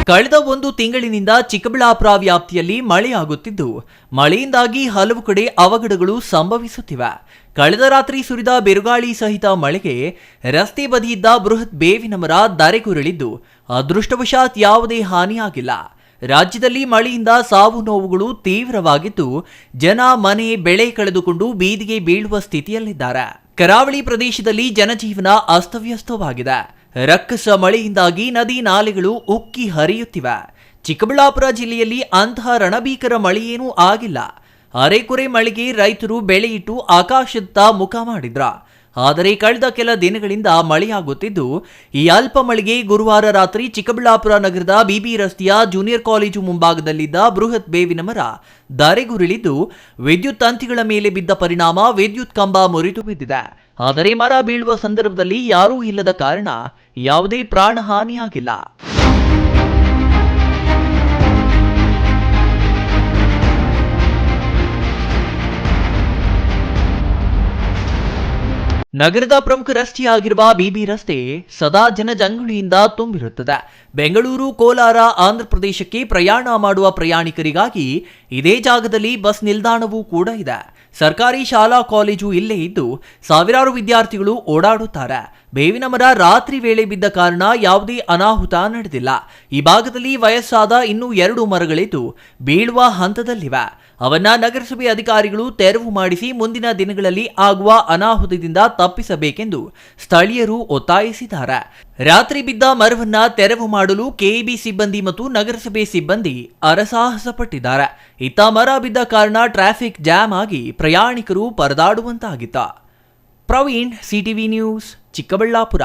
ಕಳೆದ ಒಂದು ತಿಂಗಳಿನಿಂದ ಚಿಕ್ಕಬಳ್ಳಾಪುರ ವ್ಯಾಪ್ತಿಯಲ್ಲಿ ಮಳೆಯಾಗುತ್ತಿದ್ದು, ಮಳೆಯಿಂದಾಗಿ ಹಲವು ಕಡೆ ಅವಘಡಗಳು ಸಂಭವಿಸುತ್ತಿವೆ. ಕಳೆದ ರಾತ್ರಿ ಸುರಿದ ಬಿರುಗಾಳಿ ಸಹಿತ ಮಳೆಗೆ ರಸ್ತೆ ಬದಿಯಿದ್ದ ಬೃಹತ್ ಬೇವಿನ ಮರ ಧರೆಗುರುಳಿದ್ದು, ಅದೃಷ್ಟವಶಾತ್ ಯಾವುದೇ ಹಾನಿಯಾಗಿಲ್ಲ. ರಾಜ್ಯದಲ್ಲಿ ಮಳೆಯಿಂದ ಸಾವು ನೋವುಗಳು ತೀವ್ರವಾಗಿದ್ದು, ಜನ ಮನೆ ಬೆಳೆ ಕಳೆದುಕೊಂಡು ಬೀದಿಗೆ ಬೀಳುವ ಸ್ಥಿತಿಯಲ್ಲಿದ್ದಾರೆ. ಕರಾವಳಿ ಪ್ರದೇಶದಲ್ಲಿ ಜನಜೀವನ ಅಸ್ತವ್ಯಸ್ತವಾಗಿದೆ. ರಕ್ಕಸ ಮಳೆಯಿಂದಾಗಿ ನದಿ ನಾಲೆಗಳು ಉಕ್ಕಿ ಹರಿಯುತ್ತಿವೆ. ಚಿಕ್ಕಬಳ್ಳಾಪುರ ಜಿಲ್ಲೆಯಲ್ಲಿ ಅಂತಹ ರಣಭೀಕರ ಮಳೆಯೇನೂ ಆಗಿಲ್ಲ. ಅರೆಕುರೆ ಮಳೆಗೆ ರೈತರು ಬೆಳೆಯಿಟ್ಟು ಆಕಾಶದತ್ತ ಮುಖ ಮಾಡಿದ್ರ. ಆದರೆ ಕಳೆದ ಕೆಲ ದಿನಗಳಿಂದ ಮಳೆಯಾಗುತ್ತಿದ್ದು, ಈ ಅಲ್ಪ ಮಳೆಗೆ ಗುರುವಾರ ರಾತ್ರಿ ಚಿಕ್ಕಬಳ್ಳಾಪುರ ನಗರದ ಬಿಬಿ ರಸ್ತೆಯ ಜೂನಿಯರ್ ಕಾಲೇಜು ಮುಂಭಾಗದಲ್ಲಿದ್ದ ಬೃಹತ್ ಬೇವಿನ ಮರ ಧರೆಗುರುಳಿದ್ದು, ವಿದ್ಯುತ್ ತಂತಿಗಳ ಮೇಲೆ ಬಿದ್ದ ಪರಿಣಾಮ ವಿದ್ಯುತ್ ಕಂಬ ಮುರಿದು ಬಿದ್ದಿದೆ. ಆದರೆ ಮರ ಬೀಳುವ ಸಂದರ್ಭದಲ್ಲಿ ಯಾರೂ ಇಲ್ಲದ ಕಾರಣ ಯಾವುದೇ ಪ್ರಾಣಹಾನಿಯಾಗಿಲ್ಲ. ನಗರದ ಪ್ರಮುಖ ರಸ್ತೆಯಾಗಿರುವ ಬಿಬಿ ರಸ್ತೆ ಸದಾ ಜನಜಂಗುಳಿಯಿಂದ ತುಂಬಿರುತ್ತದೆ. ಬೆಂಗಳೂರು, ಕೋಲಾರ, ಆಂಧ್ರಪ್ರದೇಶಕ್ಕೆ ಪ್ರಯಾಣ ಮಾಡುವ ಪ್ರಯಾಣಿಕರಿಗಾಗಿ ಇದೇ ಜಾಗದಲ್ಲಿ ಬಸ್ ನಿಲ್ದಾಣವೂ ಕೂಡ ಇದೆ. ಸರ್ಕಾರಿ ಶಾಲಾ ಕಾಲೇಜು ಇಲ್ಲೇ ಇದ್ದು, ಸಾವಿರಾರು ವಿದ್ಯಾರ್ಥಿಗಳು ಓಡಾಡುತ್ತಾರೆ. ಬೇವಿನ ಮರ ರಾತ್ರಿ ವೇಳೆ ಬಿದ್ದ ಕಾರಣ ಯಾವುದೇ ಅನಾಹುತ ನಡೆದಿಲ್ಲ. ಈ ಭಾಗದಲ್ಲಿ ವಯಸ್ಸಾದ ಇನ್ನೂ 2 ಮರಗಳಿದ್ದು ಬೀಳುವ ಹಂತದಲ್ಲಿವೆ. ಅವನ್ನ ನಗರಸಭೆ ಅಧಿಕಾರಿಗಳು ತೆರವು ಮಾಡಿಸಿ ಮುಂದಿನ ದಿನಗಳಲ್ಲಿ ಆಗುವ ಅನಾಹುತದಿಂದ ತಪ್ಪಿಸಬೇಕೆಂದು ಸ್ಥಳೀಯರು ಒತ್ತಾಯಿಸಿದ್ದಾರೆ. ರಾತ್ರಿ ಬಿದ್ದ ಮರವನ್ನ ತೆರವು ಮಾಡಲು ಕೆಇಬಿ ಸಿಬ್ಬಂದಿ ಮತ್ತು ನಗರಸಭೆ ಸಿಬ್ಬಂದಿ ಹರಸಾಹಸ ಪಟ್ಟಿದ್ದಾರೆ. ಇತ್ತ ಮರ ಬಿದ್ದ ಕಾರಣ ಟ್ರಾಫಿಕ್ ಜಾಮ್ ಆಗಿ ಪ್ರಯಾಣಿಕರು ಪರದಾಡುವಂತಾಗಿತ್ತು. Praveen, CTV news, Chikkaballapur.